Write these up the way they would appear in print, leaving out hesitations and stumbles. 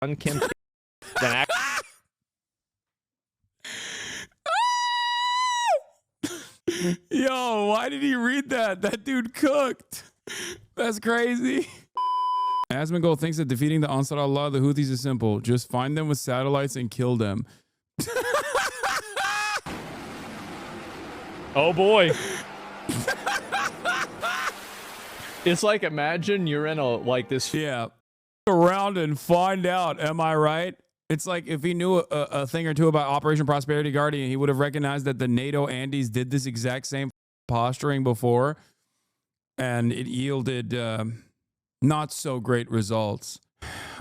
Kim than act. Yo, why did he read that? That dude cooked. That's crazy. Asmongold thinks that defeating the Ansar Allah, the Houthis, is simple. Just find them with satellites and kill them. Oh boy. It's like, imagine you're in this. Yeah. Around and find out. Am I right? It's like if he knew a thing or two about Operation Prosperity Guardian, he would have recognized that the NATO Andes did this exact same posturing before, and it yielded not so great results.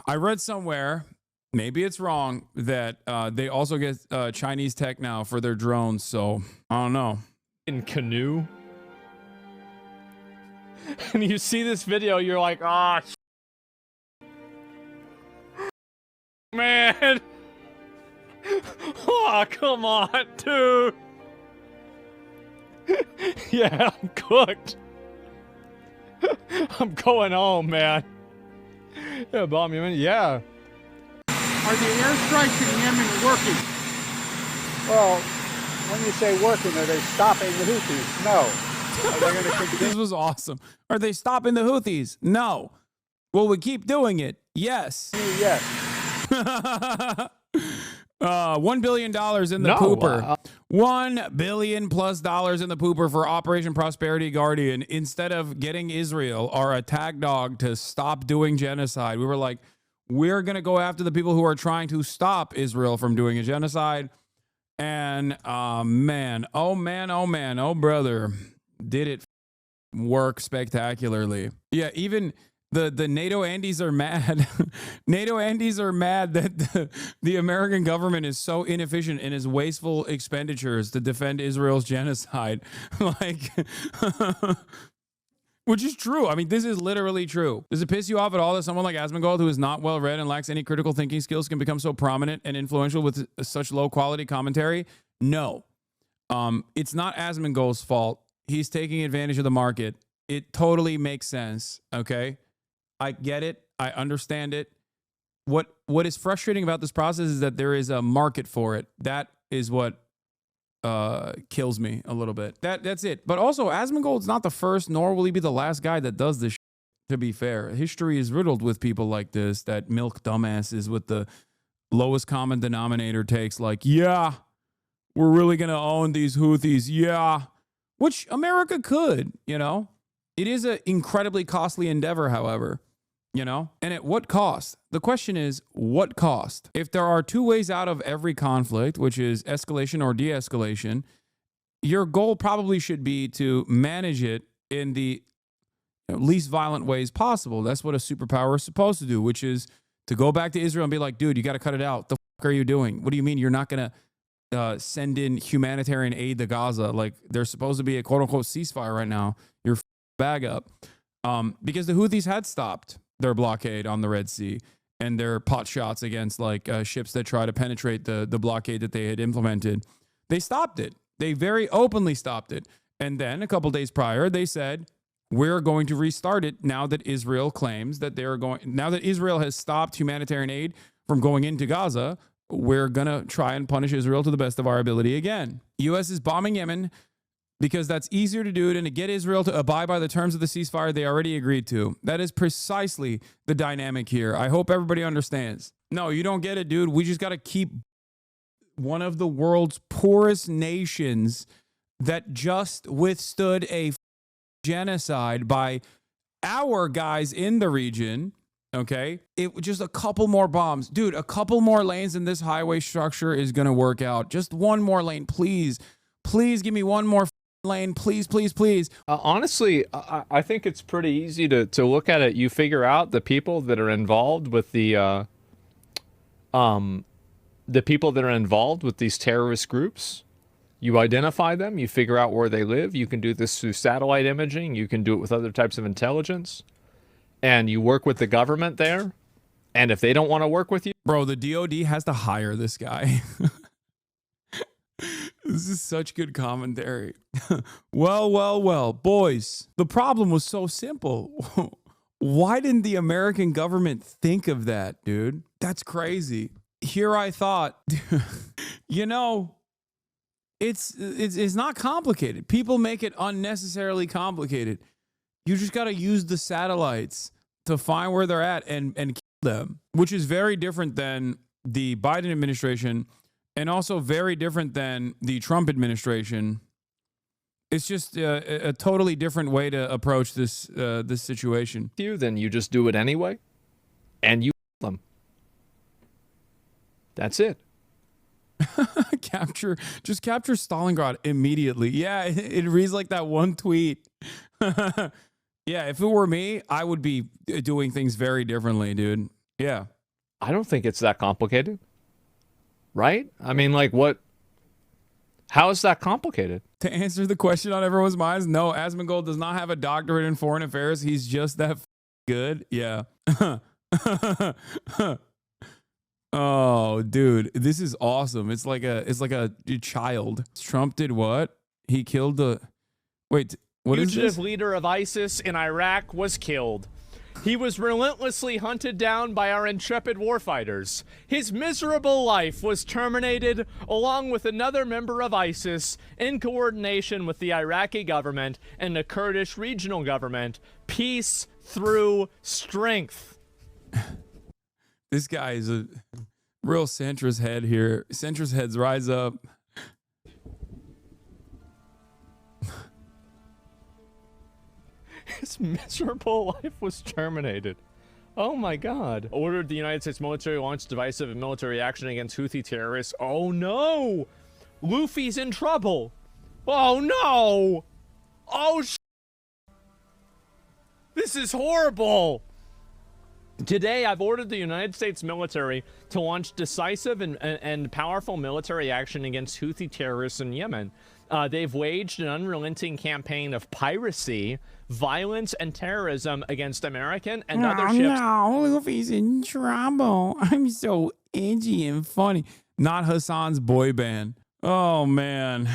I read somewhere, maybe it's wrong, that they also get Chinese tech now for their drones, so I don't know. In canoe. And you see this video, you're like, ah, man. Oh, come on, dude. Yeah, I'm cooked. I'm going home, man. Yeah, bomb Yemen. Yeah. Are the airstrikes in Yemen working? Well, when you say working, are they stopping the Houthis? No. Are they going to continue? This was awesome. Are they stopping the Houthis? No. Will we keep doing it? Yes. Yes. $1 billion in the pooper. $1 billion plus in the pooper for Operation Prosperity Guardian. Instead of getting Israel, our attack dog, to stop doing genocide, we were like, we're going to go after the people who are trying to stop Israel from doing a genocide. And man, oh brother, did it work spectacularly. Yeah, even the NATO Andes are mad. NATO Andes are mad that the American government is so inefficient in its wasteful expenditures to defend Israel's genocide. Like, which is true. I mean, this is literally true. Does it piss you off at all that someone like Asmongold, who is not well read and lacks any critical thinking skills, can become so prominent and influential with such low quality commentary? No. It's not Asmongold's fault. He's taking advantage of the market. It totally makes sense. Okay. I get it. I understand it. What is frustrating about this process is that there is a market for it. That is what kills me a little bit. That's it. But also, Asmongold's not the first, nor will he be the last guy that does this. To be fair, history is riddled with people like this that milk dumbasses with the lowest common denominator takes. Like, yeah, we're really gonna own these Houthis. Yeah, which America could. You know, it is an incredibly costly endeavor, however. You know, and at what cost? The question is, what cost? If there are two ways out of every conflict, which is escalation or de-escalation, your goal probably should be to manage it in the least violent ways possible. That's what a superpower is supposed to do, which is to go back to Israel and be like, dude, you got to cut it out. The fuck are you doing? What do you mean you're not going to send in humanitarian aid to Gaza? Like, there's supposed to be a quote unquote ceasefire right now. You're bag up. Because the Houthis had stopped their blockade on the Red Sea and their pot shots against like ships that try to penetrate the blockade that they had implemented. They stopped it. They very openly stopped it. And then a couple days prior, they said, we're going to restart it now that Israel claims that now that Israel has stopped humanitarian aid from going into Gaza, we're going to try and punish Israel to the best of our ability again. U.S. is bombing Yemen because that's easier to do than to get Israel to abide by the terms of the ceasefire they already agreed to. That is precisely the dynamic here. I hope everybody understands. No, you don't get it, dude. We just got to keep one of the world's poorest nations that just withstood a genocide by our guys in the region. Okay, it just a couple more bombs, dude. A couple more lanes in this highway structure is gonna work out. Just one more lane, please. Please give me one more lane, please, please, please. Honestly, I think it's pretty easy to look at it. You figure out the people that are involved with the people that are involved with these terrorist groups. You identify them. You figure out where they live. You can do this through satellite imaging. You can do it with other types of intelligence. And you work with the government there. And if they don't want to work with you, bro, the DOD has to hire this guy. This is such good commentary. Well, boys, the problem was so simple. Why didn't the American government think of that, dude? That's crazy. Here I thought, you know, it's not complicated. People make it unnecessarily complicated. You just got to use the satellites to find where they're at and kill them, which is very different than the Biden administration and also very different than the Trump administration. It's just a totally different way to approach this this situation. Then you just do it anyway, and you kill them. That's it. Capture Stalingrad immediately. Yeah, it reads like that one tweet. Yeah, if it were me, I would be doing things very differently, dude. Yeah. I don't think it's that complicated. Right? I mean, like, what? How is that complicated? To answer the question on everyone's minds, no, Asmongold does not have a doctorate in foreign affairs. He's just that good. Yeah. Oh, dude, this is awesome. It's like a child. Trump did what? He killed the. Wait, what is Fugitive this? leader of ISIS in Iraq was killed. He was relentlessly hunted down by our intrepid warfighters. His miserable life was terminated along with another member of ISIS in coordination with the Iraqi government and the Kurdish regional government. Peace through strength. This guy is a real centrist head here. Centrist heads rise up. His miserable life was terminated. Oh my God. Ordered the United States military launch divisive and military action against Houthi terrorists. Oh no! Luffy's in trouble. Oh no! Oh This is horrible! Today, I've ordered the United States military to launch decisive and powerful military action against Houthi terrorists in Yemen. They've waged an unrelenting campaign of piracy, violence, and terrorism against American and other ships. No, Luffy's in trouble. I'm so edgy and funny. Not Hassan's boy band. Oh, man.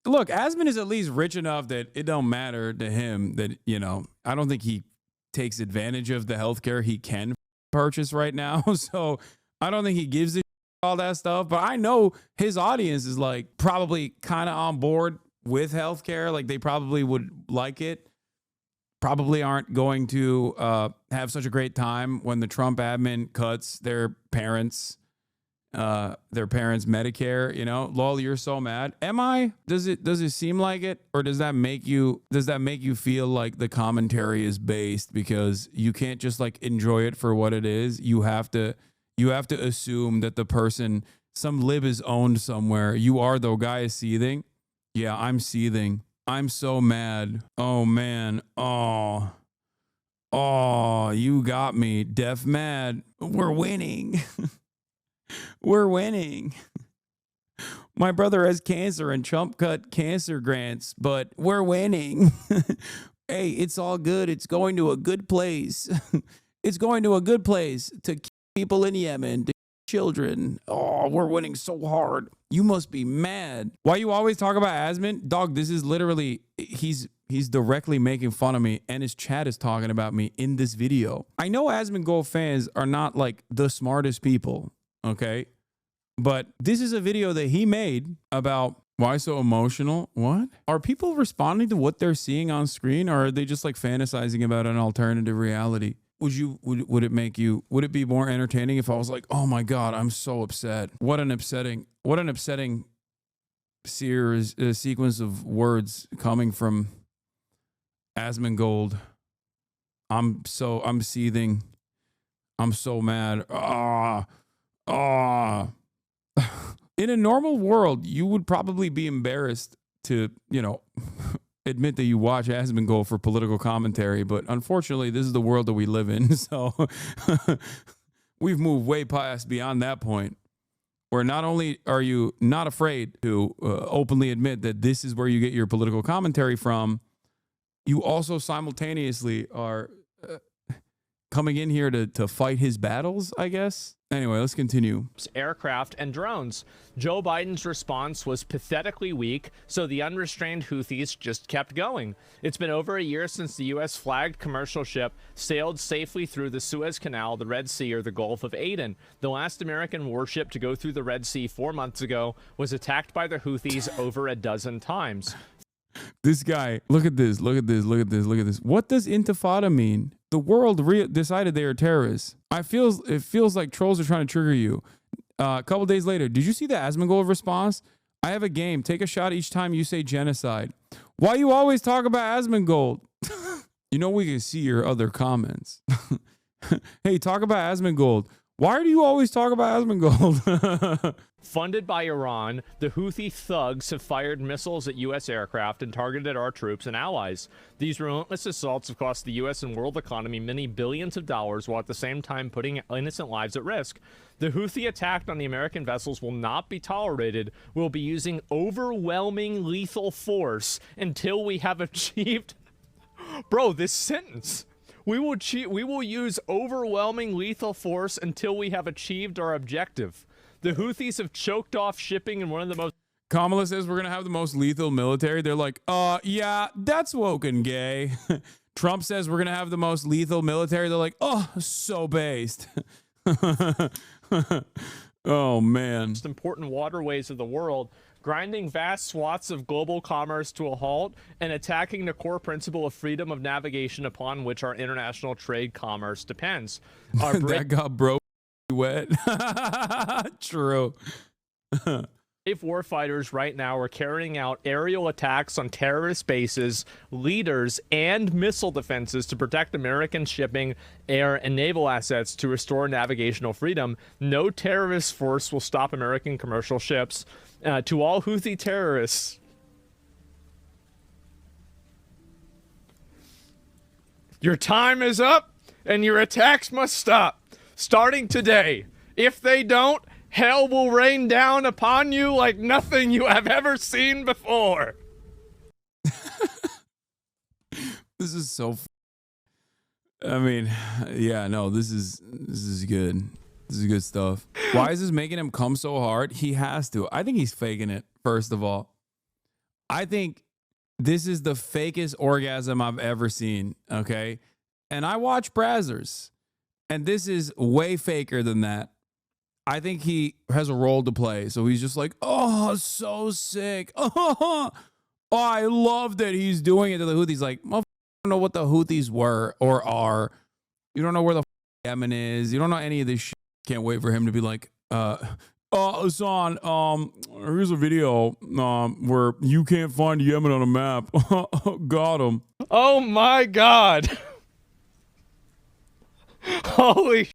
Look, Asmon is at least rich enough that it don't matter to him that, you know, I don't think he takes advantage of the healthcare he can purchase right now. So I don't think he gives a all that stuff, but I know his audience is like probably kind of on board with healthcare. Like they probably would like it. Probably aren't going to have such a great time when the Trump admin cuts their parents' Medicare. You know, lol, you're so mad. Am I? Does it seem like it, or does that make you feel like the commentary is based because you can't just like enjoy it for what it is? You have to assume that the person, some lib is owned somewhere. You are, though. Guy is seething. Yeah, I'm seething. I'm so mad. Oh man. Oh, you got me. Deaf mad. We're winning. We're winning. My brother has cancer and Trump cut cancer grants, but we're winning. Hey, it's all good. It's going to a good place. It's going to a good place to keep people in Yemen, to children. Oh, we're winning so hard. You must be mad. Why you always talk about Asmon? Dog, this is literally, he's directly making fun of me, and his chat is talking about me in this video. I know Asmongold fans are not like the smartest people, okay? But this is a video that he made about why so emotional. What? Are people responding to what they're seeing on screen, or are they just like fantasizing about an alternative reality? Would it be more entertaining if I was like, oh my God, I'm so upset. What an upsetting sequence of words coming from Asmongold. I'm seething. I'm so mad. In a normal world, you would probably be embarrassed to, you know, admit that you watch Asmongold for political commentary, but unfortunately, this is the world that we live in. So we've moved way past beyond that point, where not only are you not afraid to openly admit that this is where you get your political commentary from, you also simultaneously are coming in here to fight his battles, I guess. Anyway, let's continue. Aircraft, and drones. Joe Biden's response was pathetically weak, so the unrestrained Houthis just kept going. It's been over a year since the U.S. flagged commercial ship sailed safely through the Suez Canal, the Red Sea, or the Gulf of Aden. The last American warship to go through the Red Sea 4 months ago was attacked by the Houthis over a dozen times. This guy, look at this, look at this, look at this, look at this. What does intifada mean? The world decided they are terrorists. It feels like trolls are trying to trigger you. A couple days later, did you see the Asmongold response? I have a game. Take a shot each time you say genocide. Why you always talk about Asmongold? You know we can see your other comments. Hey, talk about Asmongold. Why do you always talk about Asmongold? Funded by Iran, the Houthi thugs have fired missiles at U.S. aircraft and targeted our troops and allies. These relentless assaults have cost the U.S. and world economy many billions of dollars, while at the same time putting innocent lives at risk. The Houthi attack on the American vessels will not be tolerated. We'll be using overwhelming lethal force until we have achieved... Bro, this sentence... We will use overwhelming lethal force until we have achieved our objective. The Houthis have choked off shipping in one of the most... Kamala says we're going to have the most lethal military. They're like, yeah, that's woke and gay. Trump says we're going to have the most lethal military. They're like, oh, so based. Oh, man. Most important waterways of the world, grinding vast swaths of global commerce to a halt and attacking the core principle of freedom of navigation upon which our international trade commerce depends. That got broke wet. True. Brave warfighters right now are carrying out aerial attacks on terrorist bases, leaders, and missile defenses to protect American shipping, air, and naval assets to restore navigational freedom. No terrorist force will stop American commercial ships. To all Houthi terrorists, your time is up and your attacks must stop. Starting today. If they don't, hell will rain down upon you like nothing you have ever seen before. This is so I mean, yeah, no, this is good. This is good stuff. Why is this making him come so hard? He has to. I think he's faking it, first of all. I think this is the fakest orgasm I've ever seen, okay? And I watch Brazzers, and this is way faker than that. I think he has a role to play. So he's just like, oh, so sick. Oh, I love that he's doing it to the Houthis. Like, motherfucker, you don't know what the Houthis were or are. You don't know where the Yemen is. You don't know any of this shit. Can't wait for him to be like, Hassan, here's a video where you can't find Yemen on a map. Got him. Oh my God. Holy shit.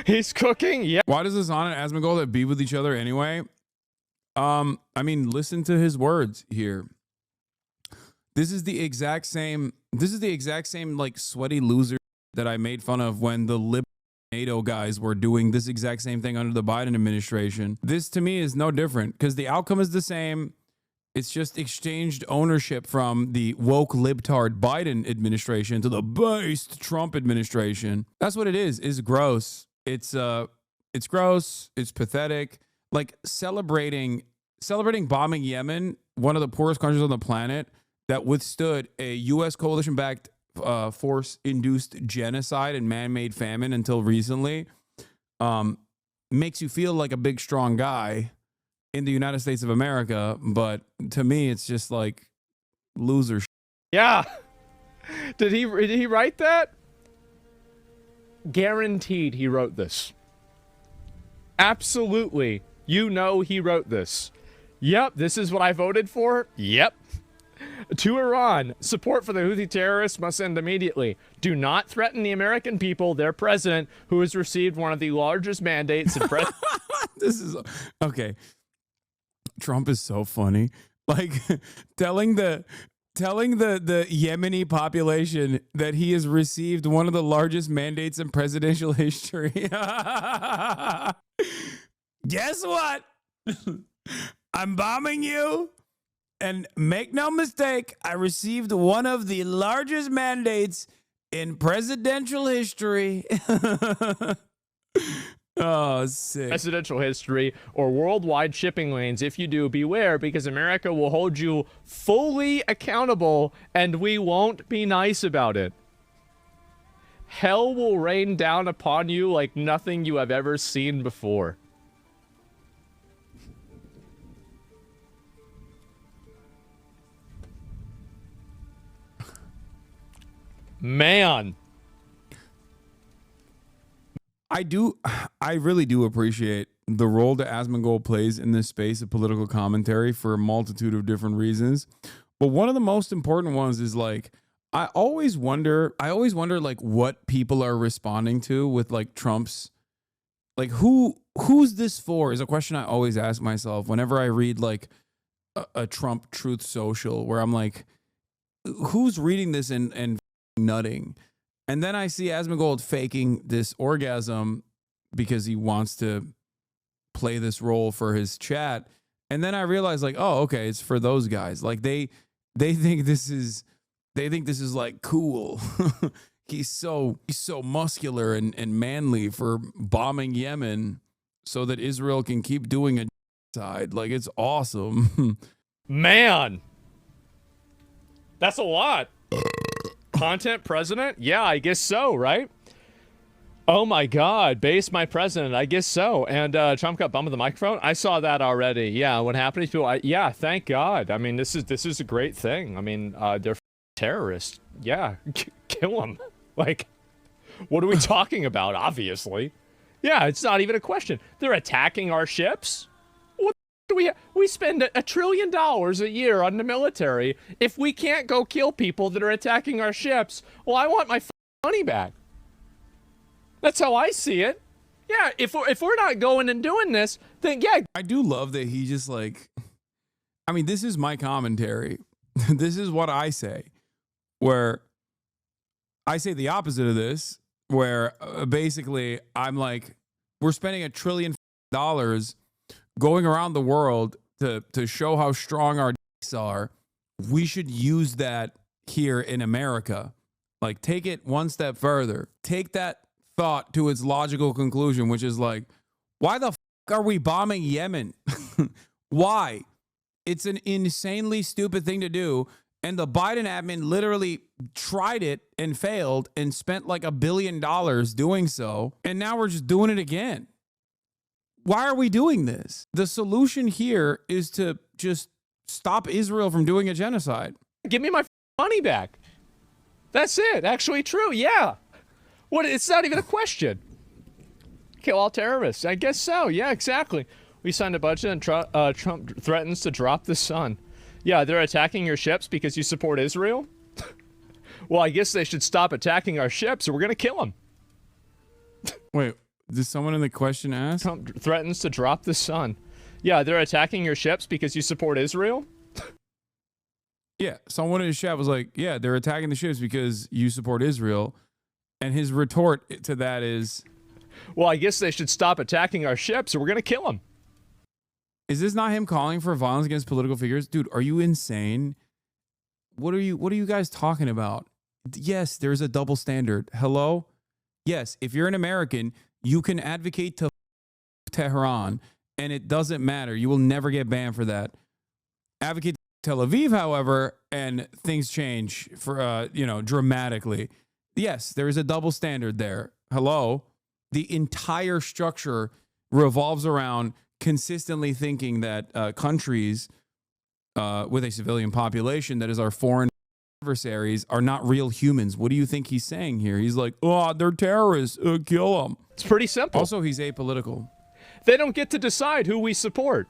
He's cooking. Yeah. Why does Hassan and Asmongold have beef with each other anyway? I mean, listen to his words here. This is the exact same like sweaty loser that I made fun of when the NATO guys were doing this exact same thing under the Biden administration. This to me is no different because the outcome is the same. It's just exchanged ownership from the woke libtard Biden administration to the based Trump administration. That's what it is. It's gross. It's gross. It's pathetic. Like celebrating bombing Yemen, one of the poorest countries on the planet that withstood a U.S. coalition-backed force-induced genocide and man-made famine until recently, makes you feel like a big, strong guy in the United States of America. But to me, it's just like loser shit. Yeah. Did he write that? Guaranteed he wrote this. Absolutely. You know he wrote this. Yep, this is what I voted for. Yep. To Iran, support for the Houthi terrorists must end immediately. Do not threaten the American people, their president, who has received one of the largest mandates in This is okay. Trump is so funny. Like telling the Yemeni population that he has received one of the largest mandates in presidential history. Guess what? I'm bombing you. And make no mistake, I received one of the largest mandates in presidential history. Oh, sick. Presidential history or worldwide shipping lanes. If you do, beware, because America will hold you fully accountable and we won't be nice about it. Hell will rain down upon you like nothing you have ever seen before. Man. I really do appreciate the role that Asmongold plays in this space of political commentary for a multitude of different reasons. But one of the most important ones is like, I always wonder like what people are responding to with like Trump's, like who's this for is a question I always ask myself whenever I read like a Trump Truth Social, where I'm like, who's reading this and nutting? And then I see Asmongold faking this orgasm because he wants to play this role for his chat. And then I realize like, oh, okay, it's for those guys. Like they think this is like cool. he's so muscular and manly for bombing Yemen so that Israel can keep doing a side. Like it's awesome. Man. That's a lot. Content president? Yeah, I guess so, right? Oh my God, base my president. I guess so. And Trump got bumped with the microphone. I saw that already. Yeah, what happened to people? Yeah, thank God. I mean, this is a great thing. I mean, they're terrorists. Yeah, kill them. Like, what are we talking about? Obviously, yeah, it's not even a question. They're attacking our ships. We spend $1 trillion a year on the military. If we can't go kill people that are attacking our ships, well, I want my money back. That's how I see it. Yeah, if we're not going and doing this, then yeah. I do love that he just like, I mean, this is my commentary. This is what I say, where I say the opposite of this, where basically I'm like, we're spending $1 trillion going around the world to show how strong our dicks are. We should use that here in America. Like, take it one step further. Take that thought to its logical conclusion, which is like, why the are we bombing Yemen? Why? It's an insanely stupid thing to do. And the Biden admin literally tried it and failed and spent like $1 billion doing so. And now we're just doing it again. Why are we doing this? The solution here is to just stop Israel from doing a genocide. Give me my money back. That's it. Actually true. Yeah. What? It's not even a question. Kill all terrorists. I guess so. Yeah, exactly. We signed a budget and Trump threatens to drop the sun. Yeah, they're attacking your ships because you support Israel? Well, I guess they should stop attacking our ships or we're going to kill them. Wait. Did someone in the question ask? Trump threatens to drop the sun. Yeah, they're attacking your ships because you support Israel? Yeah, someone in his chat was like, yeah, they're attacking the ships because you support Israel. And his retort to that is, well, I guess they should stop attacking our ships or we're going to kill them. Is this not him calling for violence against political figures? Dude, are you insane? What are you guys talking about? Yes, there's a double standard. Hello? Yes, if you're an American, you can advocate to Tehran, and it doesn't matter. You will never get banned for that. Advocate Tel Aviv, however, and things change for dramatically. Yes, there is a double standard there. Hello? The entire structure revolves around consistently thinking that countries with a civilian population that is our foreign adversaries are not real humans. What do you think he's saying here? He's like, oh, they're terrorists. Kill them. It's pretty simple. Also, he's apolitical. They don't get to decide who we support.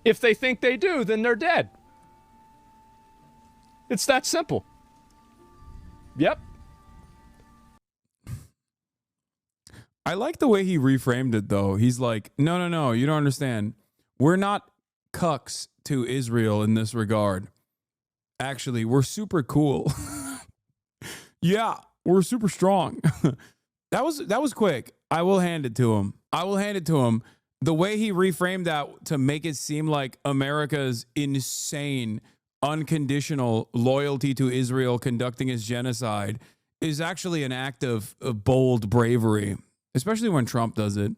If they think they do, then they're dead. It's that simple. Yep. I like the way he reframed it, though. He's like, no, you don't understand. We're not cucks to Israel in this regard. Actually, we're super cool. Yeah, we're super strong. That was quick. I will hand it to him. The way he reframed that to make it seem like America's insane, unconditional loyalty to Israel conducting its genocide is actually an act of bold bravery. especially when Trump does it.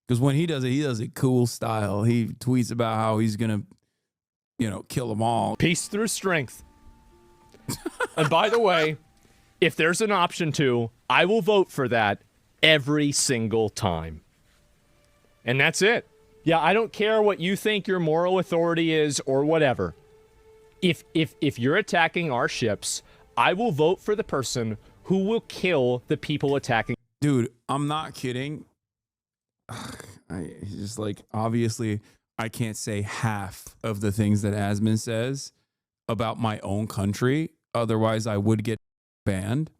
Because when he does it cool style. He tweets about how he's going to, kill them all. Peace through strength. And by the way, if there's an option to, I will vote for that every single time. And that's it. Yeah, I don't care what you think your moral authority is or whatever. If you're attacking our ships, I will vote for the person who will kill the people attacking. Dude, I'm not kidding. It's just like, obviously, I can't say half of the things that Asmon says about my own country. Otherwise, I would get banned.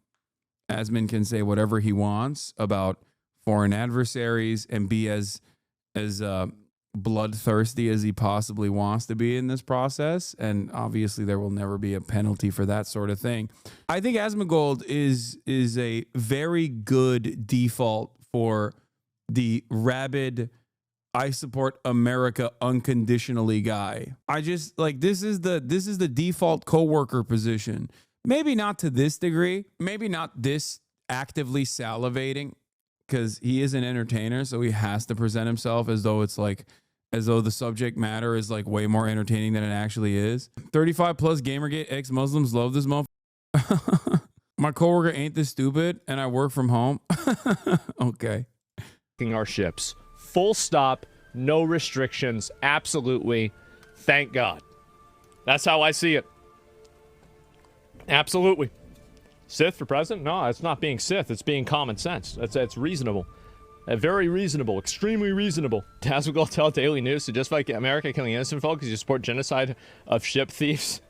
Asmon can say whatever he wants about foreign adversaries and be as bloodthirsty as he possibly wants to be in this process. And obviously, there will never be a penalty for that sort of thing. I think Asmongold is a very good default for the rabid, I support America unconditionally guy. I just like, this is the default coworker position. Maybe not to this degree, maybe not this actively salivating, because he is an entertainer, so he has to present himself as though the subject matter is like way more entertaining than it actually is. 35 plus Gamergate ex-Muslims love this motherfucker. My coworker ain't this stupid, and I work from home. Okay. Our ships. Full stop. No restrictions. Absolutely. Thank God. That's how I see it. Absolutely. Sith for president? No, it's not being Sith. It's being common sense. That's reasonable. Very reasonable. Extremely reasonable. Asmongold tell Daily News to justify America killing innocent folk because you support genocide of ship thieves.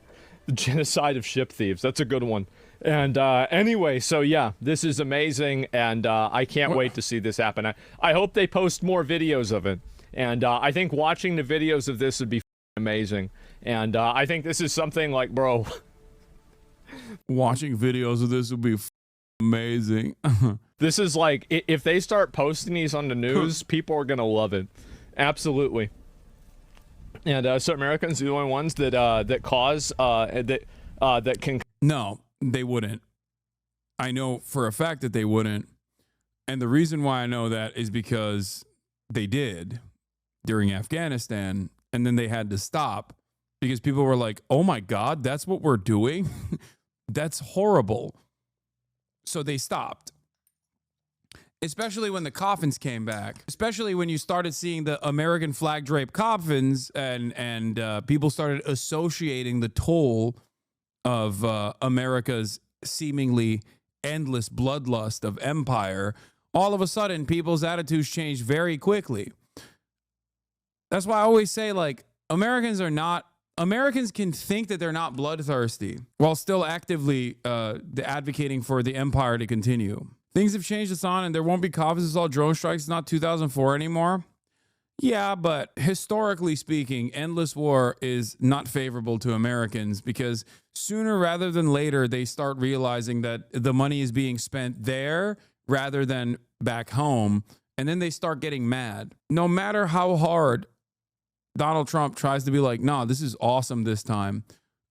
The genocide of ship thieves. That's a good one. And anyway, so yeah, this is amazing, and I can't wait to see this happen. I hope they post more videos of it, and I think watching the videos of this would be amazing. And I think this is something like, bro, watching videos of this would be amazing. This is like, if they start posting these on the news, people are gonna love it. Absolutely. And so Americans are the only ones that cause that can. No, they wouldn't. I know for a fact that they wouldn't. And the reason why I know that is because they did during Afghanistan, and then they had to stop because people were like, oh my God, that's what we're doing? That's horrible. So they stopped. Especially when the coffins came back. Especially when you started seeing the American flag draped coffins and people started associating the toll of America's seemingly endless bloodlust of empire. All of a sudden, people's attitudes changed very quickly. That's why I always say, like, Americans can think that they're not bloodthirsty while still actively advocating for the empire to continue. Things have changed, Hassan, and there won't be coffins. It's all drone strikes. It's not 2004 anymore. Yeah, but historically speaking, endless war is not favorable to Americans because sooner rather than later, they start realizing that the money is being spent there rather than back home. And then they start getting mad. No matter how hard Donald Trump tries to be like, no, this is awesome this time.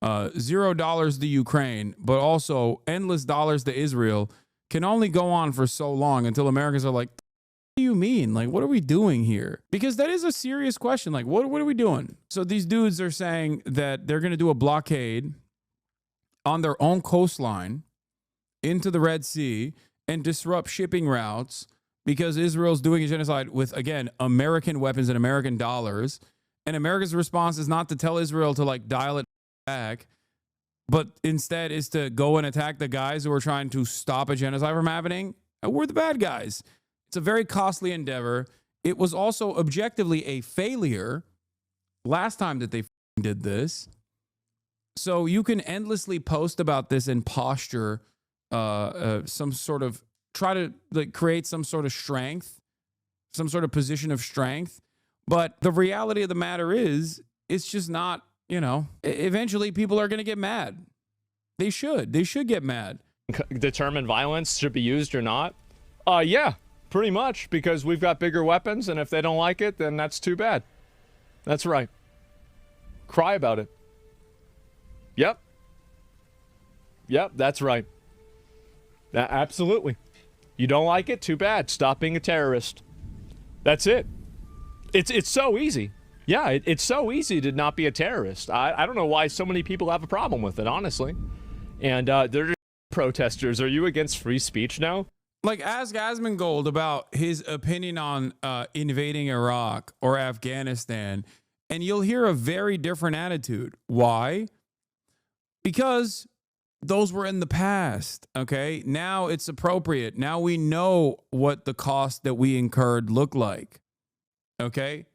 $0 to Ukraine, but also endless dollars to Israel can only go on for so long until Americans are like, what do you mean? Like, what are we doing here? Because that is a serious question. Like, what are we doing? So these dudes are saying that they're going to do a blockade on their own coastline into the Red Sea and disrupt shipping routes because Israel's doing a genocide with, again, American weapons and American dollars. And America's response is not to tell Israel to like dial it back, but instead is to go and attack the guys who are trying to stop a genocide from happening. We're the bad guys. It's a very costly endeavor. It was also objectively a failure last time that they did this. So you can endlessly post about this and posture some sort of, try to like create some sort of strength, some sort of position of strength. But the reality of the matter is, it's just not, eventually people are going to get mad. They should get mad. Determine violence should be used or not? Yeah, pretty much, because we've got bigger weapons, and if they don't like it, then that's too bad. That's right. Cry about it. Yep, that's right. Absolutely. You don't like it? Too bad. Stop being a terrorist. That's it. It's so easy. Yeah, it's so easy to not be a terrorist. I don't know why so many people have a problem with it, honestly. And they're just protesters. Are you against free speech now? Like, ask Asmongold about his opinion on invading Iraq or Afghanistan, and you'll hear a very different attitude. Why? Because those were in the past, okay? Now it's appropriate. Now we know what the cost that we incurred looked like, okay?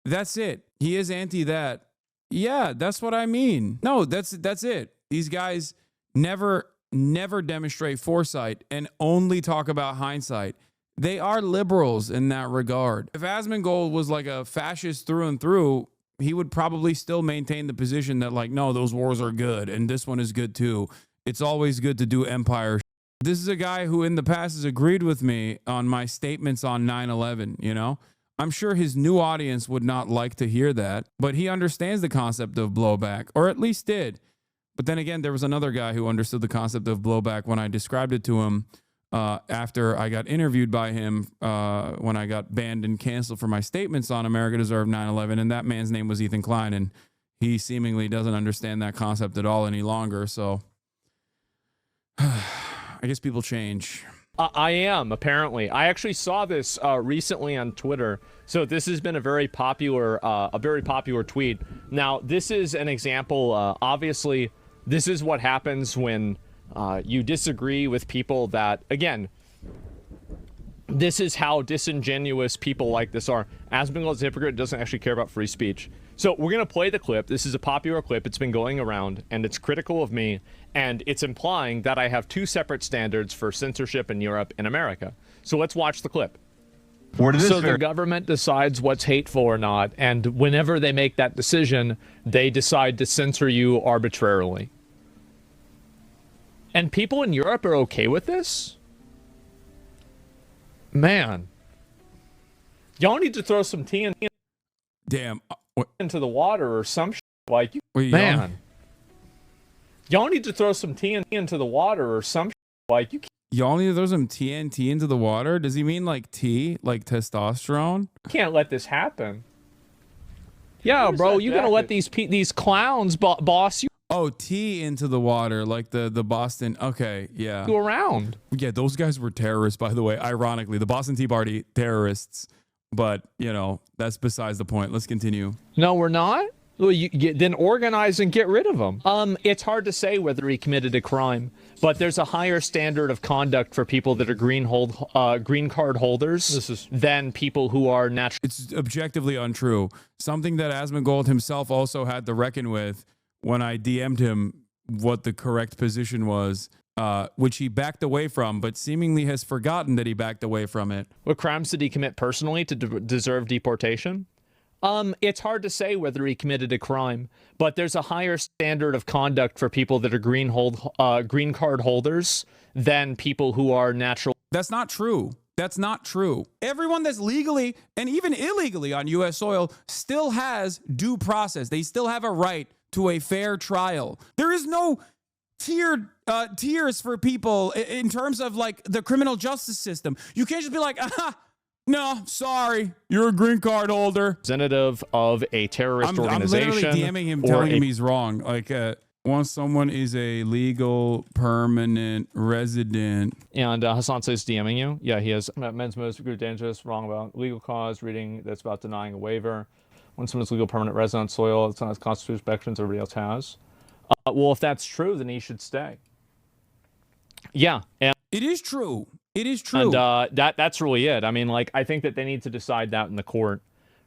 That's it. He is anti that. Yeah, that's what I mean. No, that's it. These guys never demonstrate foresight and only talk about hindsight. They are liberals in that regard. If Asmongold was like a fascist through and through, he would probably still maintain the position that, like, no, those wars are good and this one is good too. It's always good to do empire. This is a guy who in the past has agreed with me on my statements on 9/11, you know? I'm sure his new audience would not like to hear that, but he understands the concept of blowback, or at least did. But then again, there was another guy who understood the concept of blowback when I described it to him after I got interviewed by him when I got banned and canceled for my statements on America Deserved 9/11. And that man's name was Ethan Klein. And he seemingly doesn't understand that concept at all any longer. So I guess people change. I am, apparently. I actually saw this recently on Twitter. So this has been a very popular tweet. Now, this is an example. Obviously, this is what happens when you disagree with people that, again, this is how disingenuous people like this are. Asmongold's a hypocrite, doesn't actually care about free speech. So we're going to play the clip. This is a popular clip. It's been going around, and it's critical of me, and it's implying that I have two separate standards for censorship in Europe and America. So let's watch the clip. So the government decides what's hateful or not, and whenever they make that decision, they decide to censor you arbitrarily. And people in Europe are okay with this? Man. Y'all need to throw some tea Damn. into the water or some shit. Like, Wait, man. Y'all need to throw some tea into the water or some shit. Like, you Y'all need to throw some TNT into the water? Does he mean like tea, like testosterone? can't let this happen. Yeah, bro, you gotta let these clowns boss you Oh, tea into the water, like the Boston. Okay, yeah. around. Yeah, those guys were terrorists, by the way. Ironically, the Boston Tea Party, terrorists. But, you know, that's besides the point. Let's continue. No, we're not. Well, then organize and get rid of them. It's hard to say whether he committed a crime, but there's a higher standard of conduct for people that are green card holders than people who are natural. It's objectively untrue. Something that Asmongold himself also had to reckon with when I DM'd him what the correct position was, which he backed away from, but seemingly has forgotten that he backed away from it. What crimes did he commit personally to deserve deportation? It's hard to say whether he committed a crime, but there's a higher standard of conduct for people that are green card holders than people who are natural. That's not true. That's not true. Everyone that's legally and even illegally on U.S. soil still has due process. They still have a right to a fair trial. There is no tiers for people in terms of like the criminal justice system. You can't just be like, no, sorry, you're a green card holder. Representative of a terrorist organization. I'm literally DMing him, telling him he's wrong. Like, once someone is a legal permanent resident. And Hasan says DMing you. Yeah, he has. Men's most group dangerous, wrong about legal cause, reading that's about denying a waiver. When someone's legal permanent resident on soil, it's not as constitutional protections everybody else has. Well, if that's true, then he should stay. Yeah. And it is true. It is true. And that's really it. I mean, like, I think that they need to decide that in the court,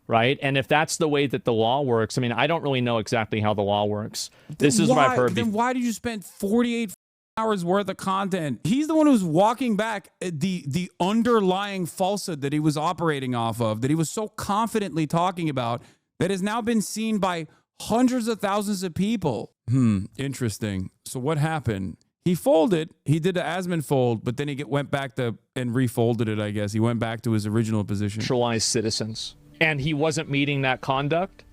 right? And if that's the way that the law works, I mean, I don't really know exactly how the law works. This is what I've heard. Then why did you spend 48 hours worth of content? He's the one who's walking back the underlying falsehood that he was operating off of, that he was so confidently talking about, that has now been seen by hundreds of thousands of people. Interesting. So what happened? He folded. He did the Asmon fold, but then he went back and refolded it, I guess. He went back to his original position. Naturalized citizens. And he wasn't meeting that conduct,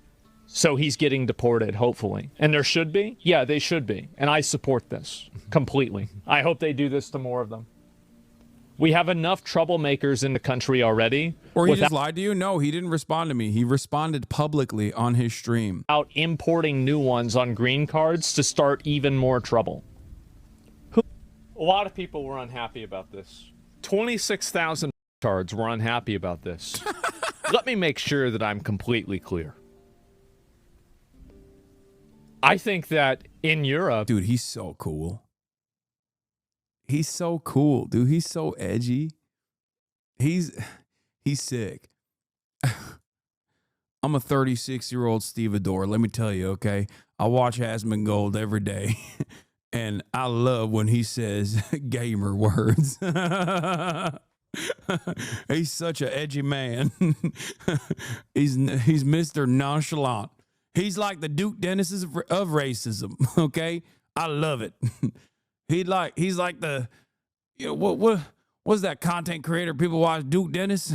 so he's getting deported, hopefully. And there should be? Yeah, they should be. And I support this completely. I hope they do this to more of them. We have enough troublemakers in the country already. Or he just lied to you? No, he didn't respond to me. He responded publicly on his stream. Without importing new ones on green cards to start even more trouble. A lot of people were unhappy about this. 26,000 cards were unhappy about this. Let me make sure that I'm completely clear. I think that in Europe... Dude, he's so cool. He's so cool, dude. He's so edgy. He's sick. I'm a 36-year-old stevedore. Let me tell you, okay? I watch Asmongold every day, and I love when he says gamer words. He's such an edgy man. He's Mr. Nonchalant. He's like the Duke Dennis of racism, okay? I love it. He's like the, you know, what's that content creator people watch, Duke Dennis?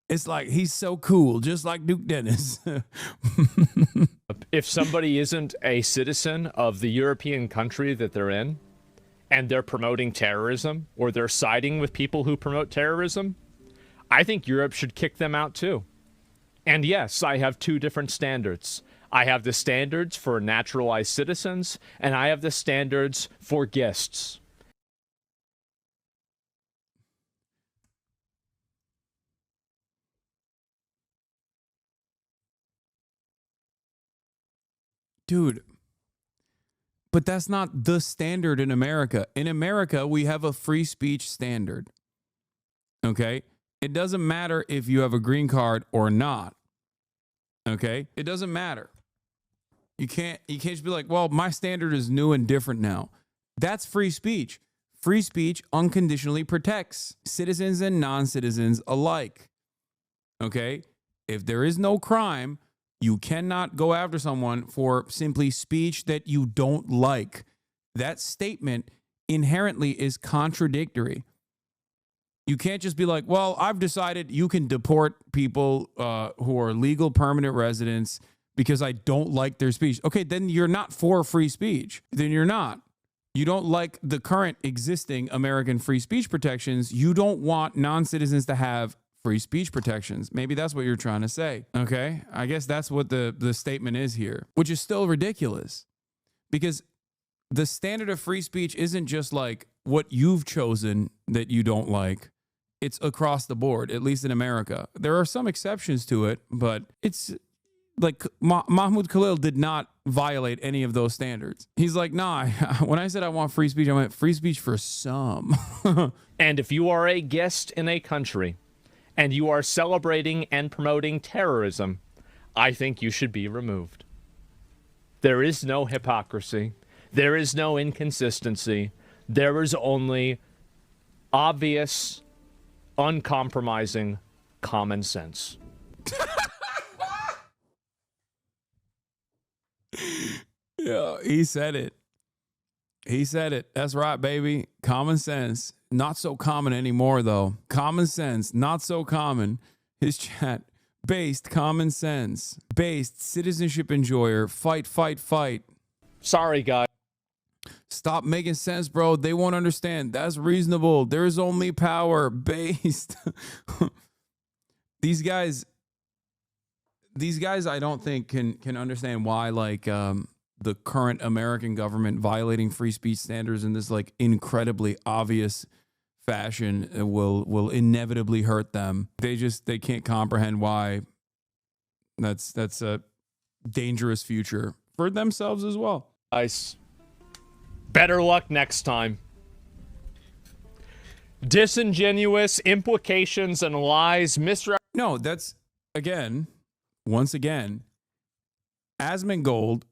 It's like he's so cool, just like Duke Dennis. If somebody isn't a citizen of the European country that they're in, and they're promoting terrorism, or they're siding with people who promote terrorism, I think Europe should kick them out too. And yes, I have two different standards. I have the standards for naturalized citizens, and I have the standards for guests. Dude, but that's not the standard in America. In America, we have a free speech standard. Okay? It doesn't matter if you have a green card or not. Okay? It doesn't matter. You can't just be like, well, my standard is new and different now. That's free speech. Free speech unconditionally protects citizens and non-citizens alike. Okay? If there is no crime, you cannot go after someone for simply speech that you don't like. That statement inherently is contradictory. You can't just be like, well, I've decided you can deport people who are legal permanent residents because I don't like their speech. Okay, then you're not for free speech. Then you're not. You don't like the current existing American free speech protections. You don't want non-citizens to have free speech protections. Maybe that's what you're trying to say. Okay? I guess that's what the statement is here, which is still ridiculous because the standard of free speech isn't just like what you've chosen that you don't like. It's across the board, at least in America. There are some exceptions to it, but it's like Mahmoud Khalil did not violate any of those standards. He's like, nah, when I said I want free speech, I meant free speech for some. And if you are a guest in a country and you are celebrating and promoting terrorism, I think you should be removed. There is no hypocrisy. There is no inconsistency. There is only obvious, uncompromising common sense. Yeah, he said it. He said it. That's right, baby. Common sense. Not so common anymore, though. Common sense, not so common. His chat, based common sense. Based citizenship enjoyer. Fight, fight, fight. Sorry, guys. Stop making sense, bro. They won't understand. That's reasonable. There's only power. Based. These guys, I don't think can understand why, like, the current American government violating free speech standards in this like incredibly obvious fashion will inevitably hurt them. They can't comprehend why that's a dangerous future for themselves as well. Guys, better luck next time. Disingenuous implications and lies, No, that's once again, Asmongold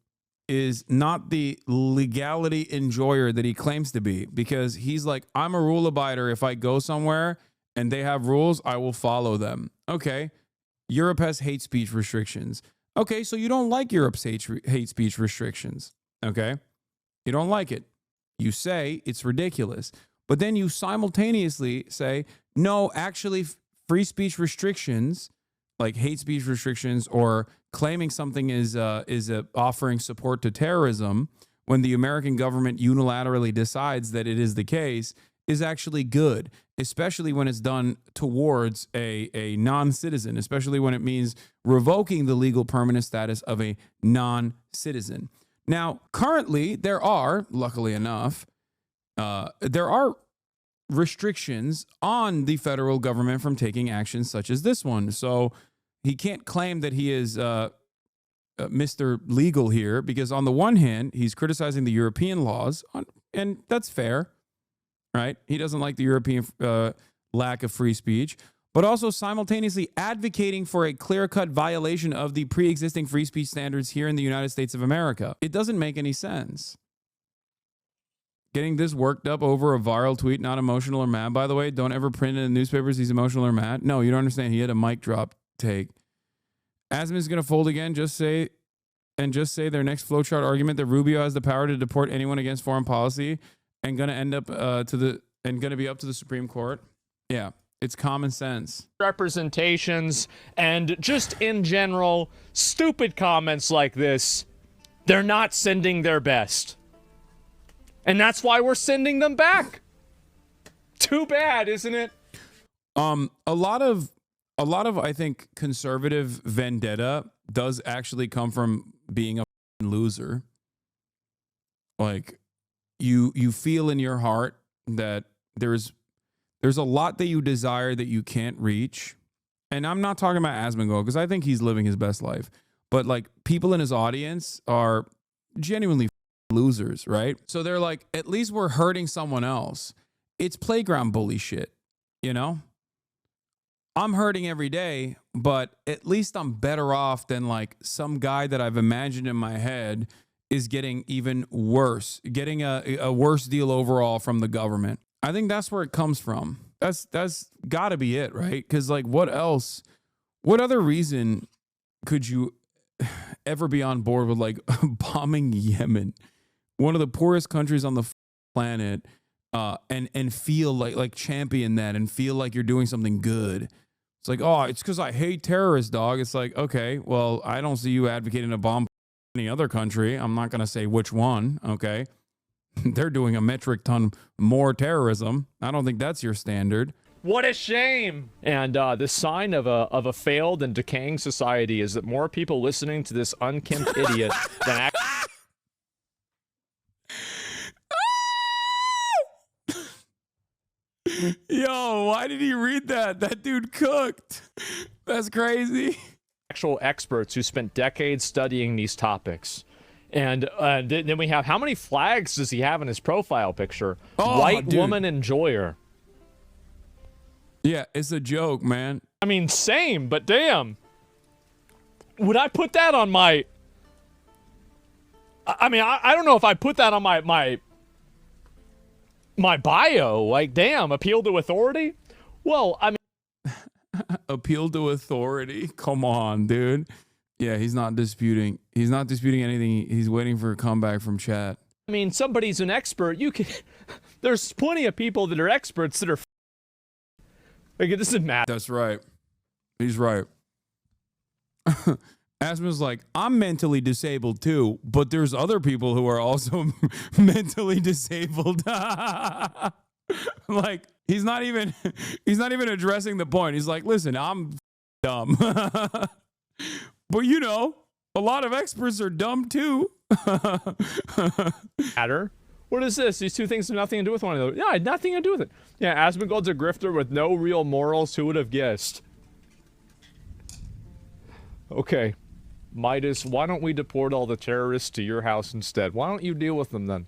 is not the legality enjoyer that he claims to be, because he's like, I'm a rule abider. If I go somewhere and they have rules, I will follow them. Okay. Europe has hate speech restrictions. Okay. So you don't like Europe's hate speech restrictions. Okay. You don't like it. You say it's ridiculous, but then you simultaneously say, no, actually free speech restrictions, like hate speech restrictions or claiming something is offering support to terrorism, when the American government unilaterally decides that it is the case is actually good, especially when it's done towards a non-citizen, especially when it means revoking the legal permanent status of a non-citizen. Now, currently, there are, luckily enough, there are restrictions on the federal government from taking actions such as this one. So he can't claim that he is Mr. Legal here, because on the one hand, he's criticizing the European laws, and that's fair, right? He doesn't like the European lack of free speech, but also simultaneously advocating for a clear-cut violation of the pre-existing free speech standards here in the United States of America. It doesn't make any sense. Getting this worked up over a viral tweet, not emotional or mad. By the way, don't ever print in the newspapers he's emotional or mad. No, you don't understand. He had a mic drop take. Asmon's going to fold again. Just say their next flowchart argument that Rubio has the power to deport anyone against foreign policy and going to end up going to be up to the Supreme Court. Yeah, it's common sense. Representations and just in general, stupid comments like this, they're not sending their best. And that's why we're sending them back. Too bad, isn't it? A lot of I think conservative vendetta does actually come from being a loser. Like you feel in your heart that there's a lot that you desire that you can't reach. And I'm not talking about Asmongold because I think he's living his best life. But like people in his audience are genuinely losers, right? So they're like, at least we're hurting someone else. It's playground bully shit, you know? I'm hurting every day, but at least I'm better off than like some guy that I've imagined in my head is getting even worse, getting a worse deal overall from the government. I think that's where it comes from. That's got to be it, right? Because like what else, what other reason could you ever be on board with like bombing Yemen, one of the poorest countries on the planet, and feel like champion that and feel like you're doing something good? It's like, oh, it's because I hate terrorists, dog. It's like, okay, well, I don't see you advocating a bomb any other country. I'm not going to say which one, okay? They're doing a metric ton more terrorism. I don't think that's your standard. What a shame. And the sign of a failed and decaying society is that more people listening to this unkempt idiot than Yo, why did he read that? That dude cooked. That's crazy. Actual experts who spent decades studying these topics. And then we have, how many flags does he have in his profile picture? Oh, White dude. woman enjoyer. Yeah, it's a joke, man. I mean, same, but damn. Would I put that on my... I mean, I don't know if I put that on my bio. Like, damn, appeal to authority? Well, I mean... Appeal to authority? Come on, dude. Yeah, he's not disputing. He's not disputing anything. He's waiting for a comeback from chat. I mean, somebody's an expert. You can... There's plenty of people that are experts that are... Like, it doesn't matter. That's right. He's right. Asmon's like, I'm mentally disabled too, but there's other people who are also mentally disabled. Like, he's not even addressing the point. He's like, listen, I'm dumb. But you know, a lot of experts are dumb too. Matter. What is this? These two things have nothing to do with one another. Yeah, it had nothing to do with it. Yeah, Asmongold's a grifter with no real morals. Who would have guessed? Okay. Midas, why don't we deport all the terrorists to your house instead? Why don't you deal with them then?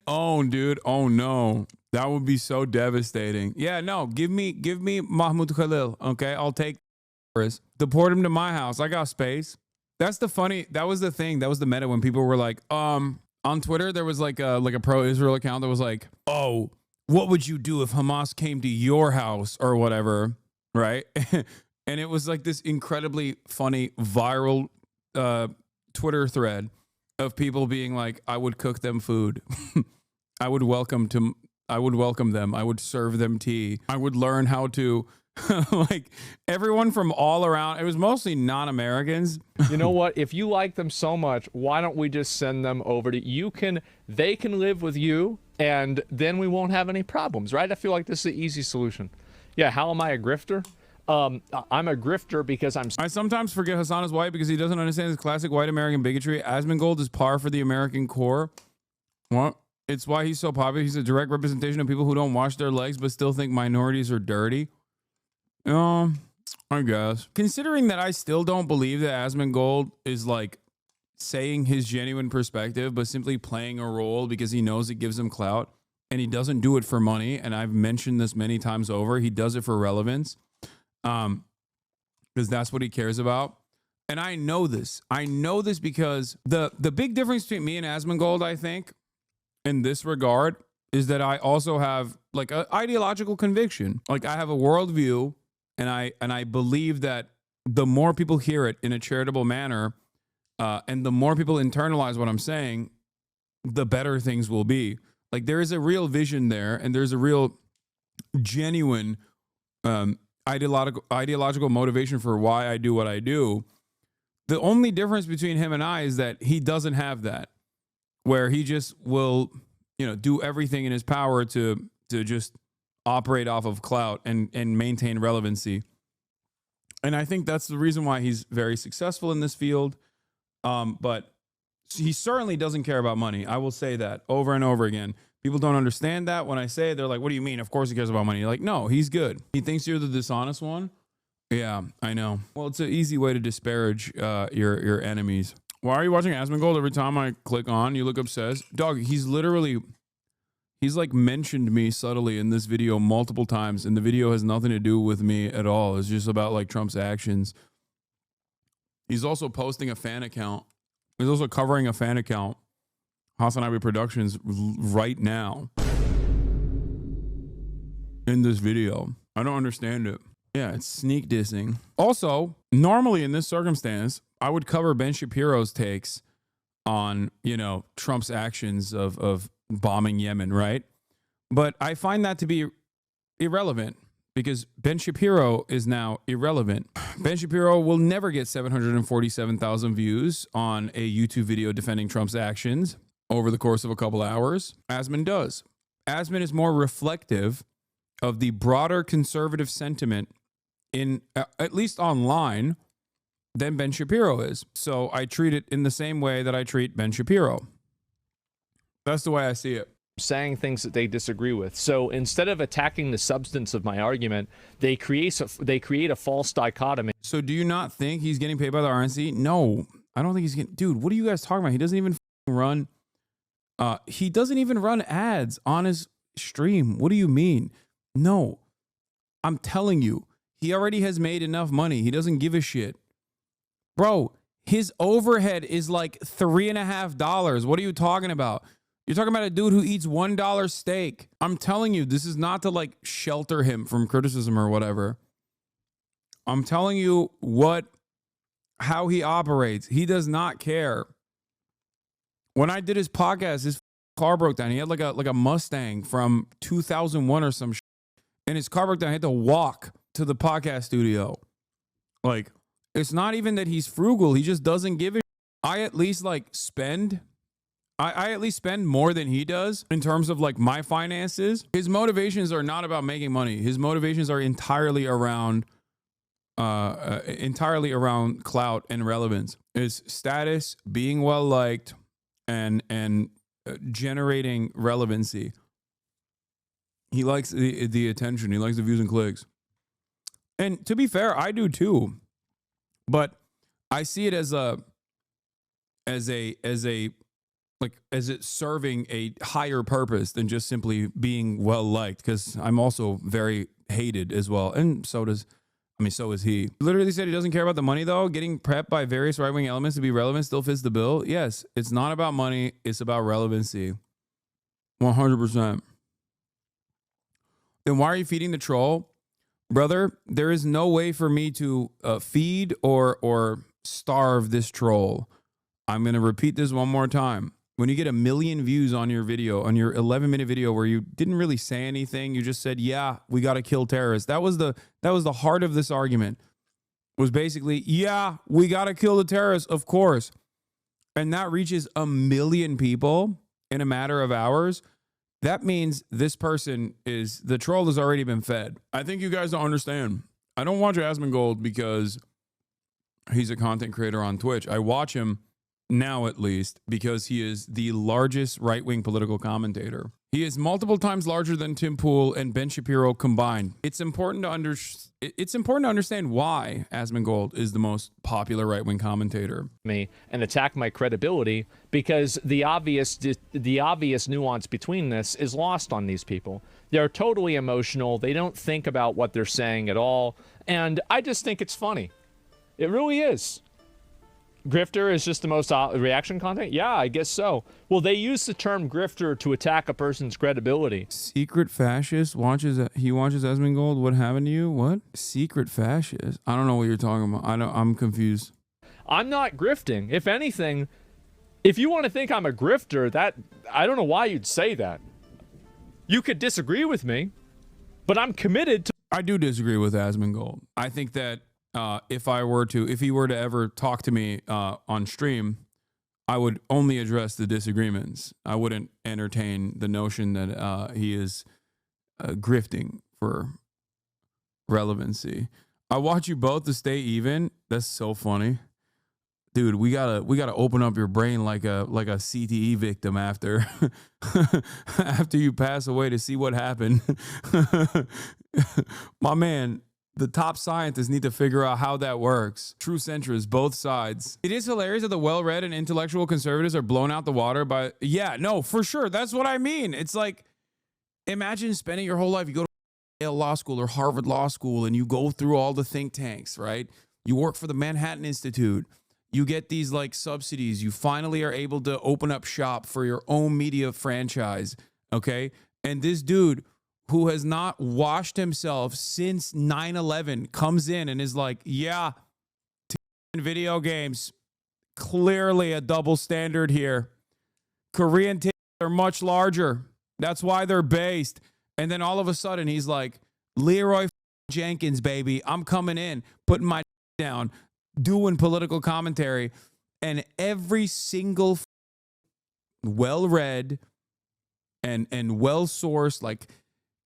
Oh, dude. Oh, no. That would be so devastating. Yeah, no. Give me Mahmoud Khalil, okay? I'll take terrorists. Deport him to my house. I got space. That was the thing. That was the meta when people were like, on Twitter, there was like a pro-Israel account that was like, oh, what would you do if Hamas came to your house or whatever, right? And it was like this incredibly funny viral Twitter thread of people being like, I would cook them food. I would welcome them. I would serve them tea. I would learn how to Like everyone from all around, it was mostly non-Americans. You know what? If you like them so much, why don't we just send them over to you? They can live with you, and then we won't have any problems, right? I feel like this is the easy solution. Yeah, how am I a grifter? I'm a grifter because I sometimes forget Hassan is white because he doesn't understand his classic white American bigotry. Asmongold is par for the American core. What? It's why he's so popular. He's a direct representation of people who don't wash their legs but still think minorities are dirty. I guess. Considering that I still don't believe that Asmongold is like saying his genuine perspective, but simply playing a role because he knows it gives him clout, and he doesn't do it for money. And I've mentioned this many times over. He does it for relevance. Because that's what he cares about. And I know this. I know this because the big difference between me and Asmongold, I think, in this regard, is that I also have like an ideological conviction. Like I have a worldview, and I believe that the more people hear it in a charitable manner, and the more people internalize what I'm saying, the better things will be. Like there is a real vision there, and there's a real genuine ideological motivation for why I do what I do. The only difference between him and I is that he doesn't have that, where he just will, do everything in his power to just operate off of clout and maintain relevancy. And I think that's the reason why he's very successful in this field. But he certainly doesn't care about money. I will say that over and over again. People don't understand that. When I say it, they're like, what do you mean? Of course he cares about money. You're like, no, he's good. He thinks you're the dishonest one. Yeah, I know. Well, it's an easy way to disparage your enemies. Why are you watching Asmongold? Every time I click on, you look obsessed. Dog, he's like mentioned me subtly in this video multiple times, and the video has nothing to do with me at all. It's just about like Trump's actions. He's also posting a fan account. He's also covering a fan account. Hasanabi Productions right now in this video. I don't understand it. Yeah, it's sneak dissing. Also, normally in this circumstance, I would cover Ben Shapiro's takes on, Trump's actions of bombing Yemen, right? But I find that to be irrelevant because Ben Shapiro is now irrelevant. Ben Shapiro will never get 747,000 views on a YouTube video defending Trump's actions over the course of a couple hours. Asmon does. Asmon is more reflective of the broader conservative sentiment in at least online than Ben Shapiro is. So I treat it in the same way that I treat Ben Shapiro. That's the way I see it. saying things that they disagree with. So instead of attacking the substance of my argument, they create a false dichotomy. So do you not think he's getting paid by the RNC? No, I don't think he's getting... Dude, what are you guys talking about? He doesn't even run... he doesn't even run ads on his stream. What do you mean? No, I'm telling you, he already has made enough money. He doesn't give a shit. Bro, his overhead is like $3.50. What are you talking about? You're talking about a dude who eats $1 steak. I'm telling you, this is not to like shelter him from criticism or whatever. I'm telling you how he operates. He does not care. When I did his podcast, his car broke down. He had like a Mustang from 2001 or some shit. And his car broke down. He had to walk to the podcast studio. Like, it's not even that he's frugal. He just doesn't give a shit. I at least like spend... I at least spend more than he does in terms of like my finances. His motivations are not about making money. His motivations are entirely around clout and relevance. It's status, being well liked, and generating relevancy. He likes the attention. He likes the views and clicks. And to be fair, I do too. But I see it as it serving a higher purpose than just simply being well liked, because I'm also very hated as well. And so is he. Literally said he doesn't care about the money though. Getting prepped by various right-wing elements to be relevant still fits the bill. Yes, it's not about money. It's about relevancy. 100%. Then why are you feeding the troll? Brother, there is no way for me to feed or starve this troll. I'm going to repeat this one more time. when you get 1 million views on your video, on your 11-minute video where you didn't really say anything, you just said, yeah, we got to kill terrorists. That was the heart of this argument, was basically, yeah, we got to kill the terrorists, of course. And that reaches 1 million people in a matter of hours. That means this person the troll has already been fed. I think you guys don't understand. I don't watch Asmongold because he's a content creator on Twitch. I watch him now, at least, because he is the largest right-wing political commentator. He is multiple times larger than Tim Pool and Ben Shapiro combined. It's important to understand why Asmongold is the most popular right-wing commentator. Me and attack my credibility, because the obvious nuance between this is lost on these people. They're totally emotional. They don't think about what they're saying at all. And I just think it's funny. It really is. Grifter is just the most reaction content? Yeah, I guess so. Well, they use the term grifter to attack a person's credibility. Secret fascist watches Asmongold. What happened to you? What? Secret fascist? I don't know what you're talking about. I'm confused. I'm not grifting. If anything, if you want to think I'm a grifter, I don't know why you'd say that. You could disagree with me, but I'm committed to... I do disagree with Asmongold. I think that if he were to ever talk to me on stream, I would only address the disagreements. I wouldn't entertain the notion that he is grifting for relevancy. I want you both to stay even. That's so funny, dude. We gotta open up your brain like a CTE victim after after you pass away to see what happened. My man. The top scientists need to figure out how that works. True centrists, both sides. It is hilarious that the well-read and intellectual conservatives are blown out the water by... Yeah, no, for sure. That's what I mean. It's like, imagine spending your whole life, you go to Yale Law School or Harvard Law School, and you go through all the think tanks, right? You work for the Manhattan Institute. You get these like subsidies. You finally are able to open up shop for your own media franchise, okay? And this dude... who has not washed himself since 9/11 comes in and is like, yeah, video games, clearly a double standard here. Korean are much larger. That's why they're based. And then all of a sudden he's like, Leroy Jenkins, baby, I'm coming in, putting my down, doing political commentary. And every single well-read and well-sourced, like,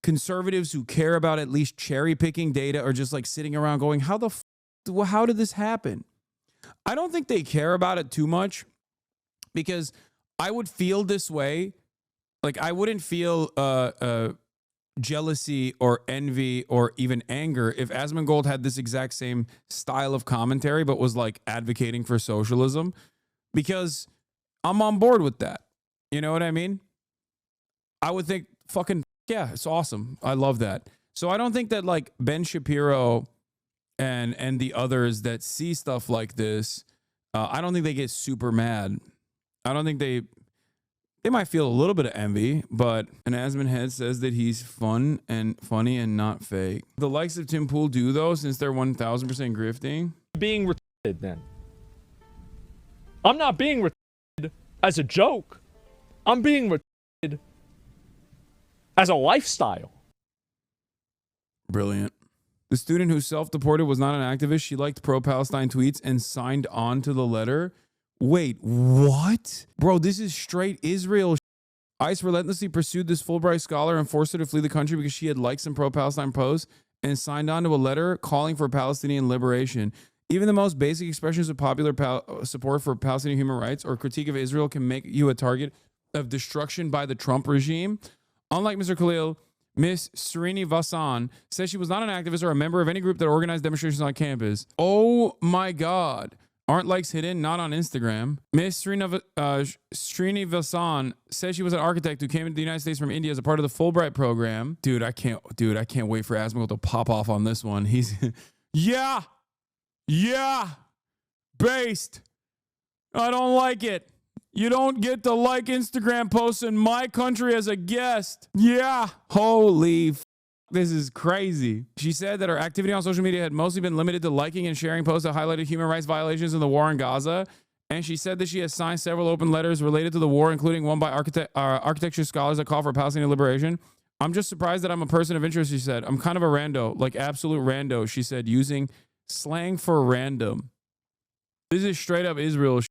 conservatives who care about at least cherry picking data are just like sitting around going, how did this happen? I don't think they care about it too much, because I would feel this way. Like, I wouldn't feel jealousy or envy or even anger if Asmongold had this exact same style of commentary, but was like advocating for socialism, because I'm on board with that. You know what I mean? I would think fucking, yeah, it's awesome. I love that. So I don't think that like Ben Shapiro and the others that see stuff like this, I don't think they get super mad. I don't think they might feel a little bit of envy, but an Asmon head says that he's fun and funny and not fake. The likes of Tim Pool do though, since they're 1000% grifting. Being retarded then. I'm not being retarded as a joke. I'm being retarded as a lifestyle. Brilliant. The student who self-deported was not an activist. She liked pro-Palestine tweets and signed on to the letter. Wait, what? Bro, this is straight Israel. ICE relentlessly pursued this Fulbright scholar and forced her to flee the country because she had liked some pro-Palestine posts and signed on to a letter calling for Palestinian liberation. Even the most basic expressions of popular support for Palestinian human rights or critique of Israel can make you a target of destruction by the Trump regime. Unlike Mr. Khalil, Miss Srinivasan says she was not an activist or a member of any group that organized demonstrations on campus. Oh my God. Aren't likes hidden? Not on Instagram. Miss Srinivasan says she was an architect who came into the United States from India as a part of the Fulbright program. Dude, I can't wait for Asmongold to pop off on this one. He's, yeah, based. I don't like it. You don't get to like Instagram posts in my country as a guest. Yeah. Holy f***. This is crazy. She said that her activity on social media had mostly been limited to liking and sharing posts that highlighted human rights violations in the war in Gaza And she said that she has signed several open letters related to the war, including one by architecture scholars that call for Palestinian liberation. I'm just surprised that I'm a person of interest, she said. I'm kind of a rando, like absolute rando, she said, using slang for random. This is straight up Israel